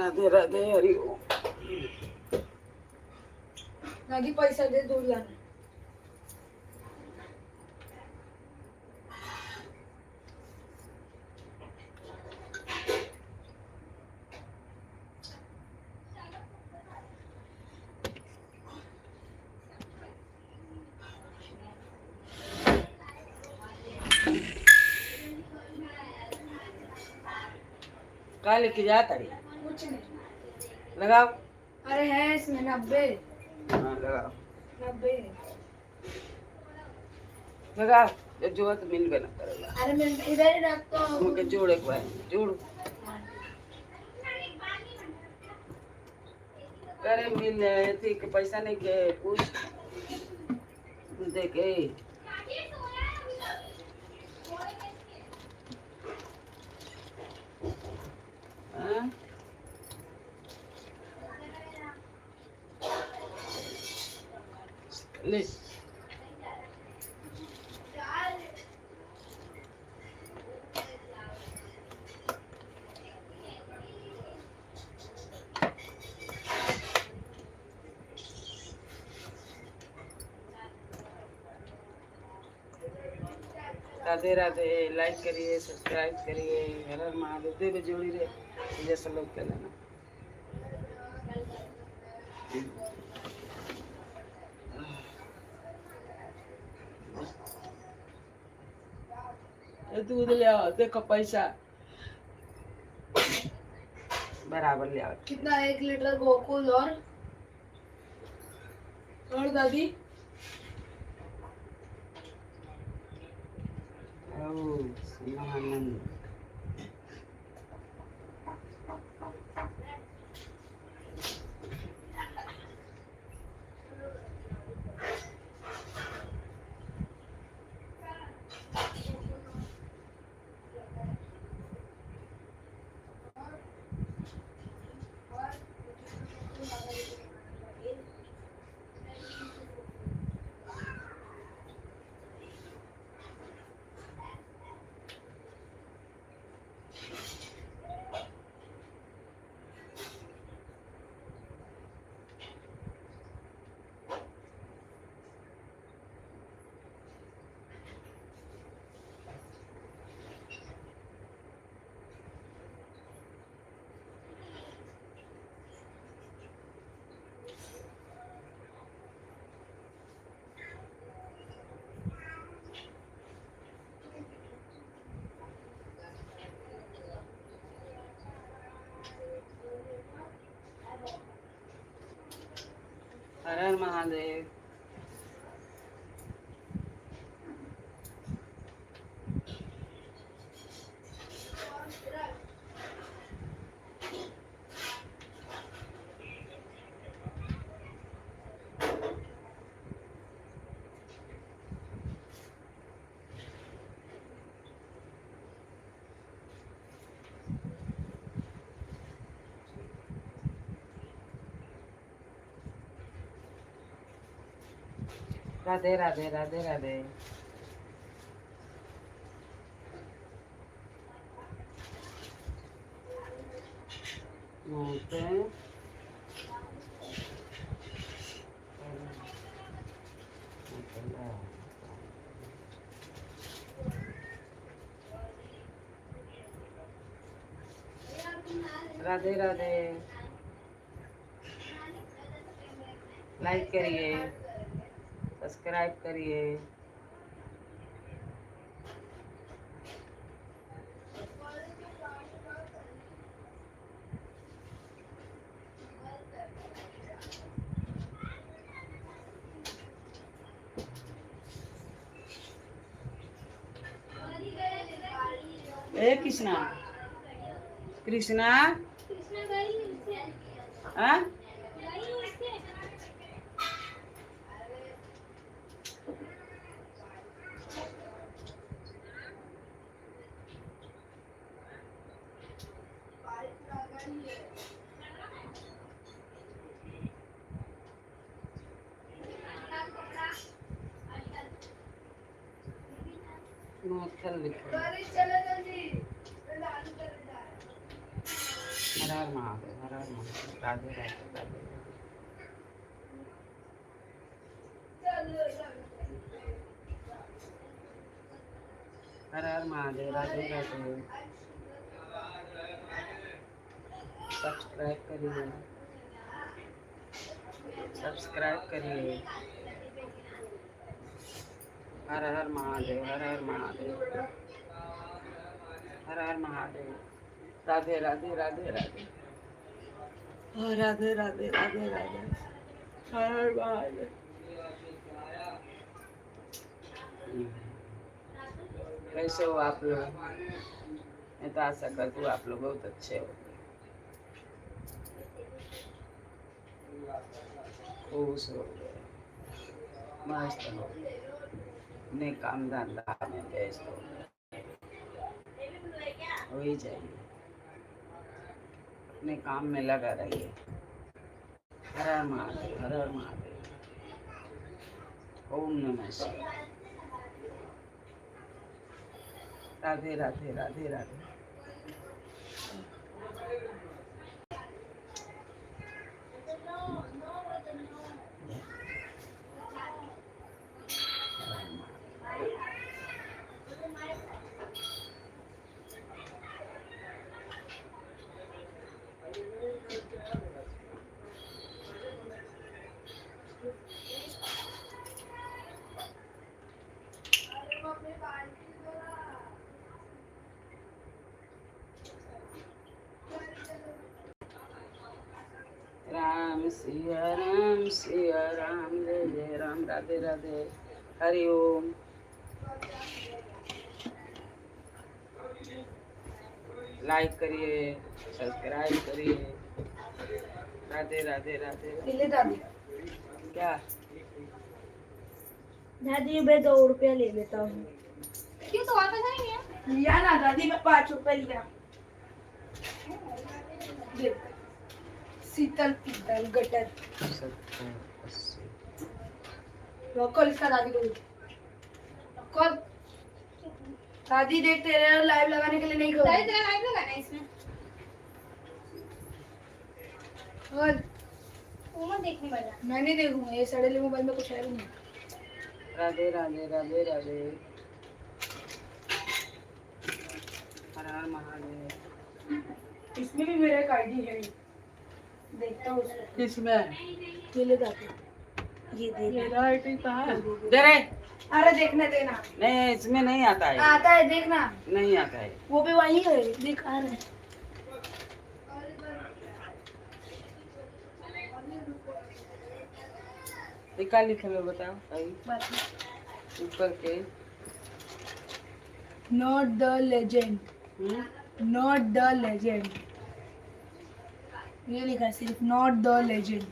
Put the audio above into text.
राधे राधे हरि ओम। दादी पैसा दे, दूर जाना। कहाँ लेके जाता है? कुछ नहीं। लगाओ। अरे है इसमें 90। हाँ लगाओ 90। लगाओ। जब जो तो मिल बना करेगा। अरे मैं इधर ही रखता हूँ। मुझे जोड़ एक बार जोड़ करे मिल थी कि पैसा नहीं के पूछ दे के हाँ? ले राधे राधे। लाइक करिए, सब्सक्राइब करिए। हर हर महादेव। देव जोड़ी रे जैसा लोग कर लेना। दूध ले आओ, देखो पैसा बराबर ले आओ। कितना? 1 लीटर गोकुल और दादी आनंद हर हर महादेव। राधे राधे राधे राधे। नमस्ते। राधे राधे। लाइक करिए, सब्सक्राइब करिए। ए कृष्णा कृष्णा हाँ नमस्कार लिखो। हर हर महादेव, हर हर महादेव, राधे राधे राधे। हर हर महादेव, राधे राधे। सब्सक्राइब करिए, सब्सक्राइब करिए। हर हर महादेव, हर हर महादेव, हर हर महादेव, राधे राधे राधे राधे। हाँ, राधे राधे राधे राधे, हर हर महादेव। कैसे हो आप लोग? मैं तो आशा करती हूँ आप लोग बहुत अच्छे हो, खुश हो गए, मस्त हो गए, अपने काम धंधा में व्यस्त हो गए। हो ही जाइए, अपने काम में लगा रहिए। हर हर महादेव, हर हर महादेव, ओम नमः शिवाय। राधे राधे राधे राधे। राम सिया राम, जय जय राम, राधे राधे, हरि ओम। लाइक करिए, सब्सक्राइब करिए। राधे राधे राधे। ले दादी। क्या दादी मैं 2 रुपया ले लेता हूँ। क्यों तो वापस नहीं है? लिया ना दादी, मैं 5 रुपए लिया। ले। शीतल पीतल गटर। 70 80। कॉल इसका दादी को कॉल। दादी देख तेरे लाइव लगाने के लिए नहीं दादी करूँगी। तेरा लाइव लगाना है इसमें। कॉल वो मत देखने वाला। मैं नहीं देखूंगा, ये सड़ेले मोबाइल में कुछ है भी नहीं। राधे राधे राधे राधे, हर हर महादेव। इसमें भी मेरा एक आईडी है, देखता हूँ उसको। किसमें? ये ले दादी, ये दे दे। मेरा आईडी कहाँ है? दे रे। अरे देखने देना। नहीं, इसमें नहीं आता है। आता है देखना, नहीं आता है। वो भी वही है, देख आ रहा है। ये क्या लिखे लो बताओ भाई, ऊपर के। Not the legend, not the legend, ये लिखा है सिर्फ नॉट द लेजेंड।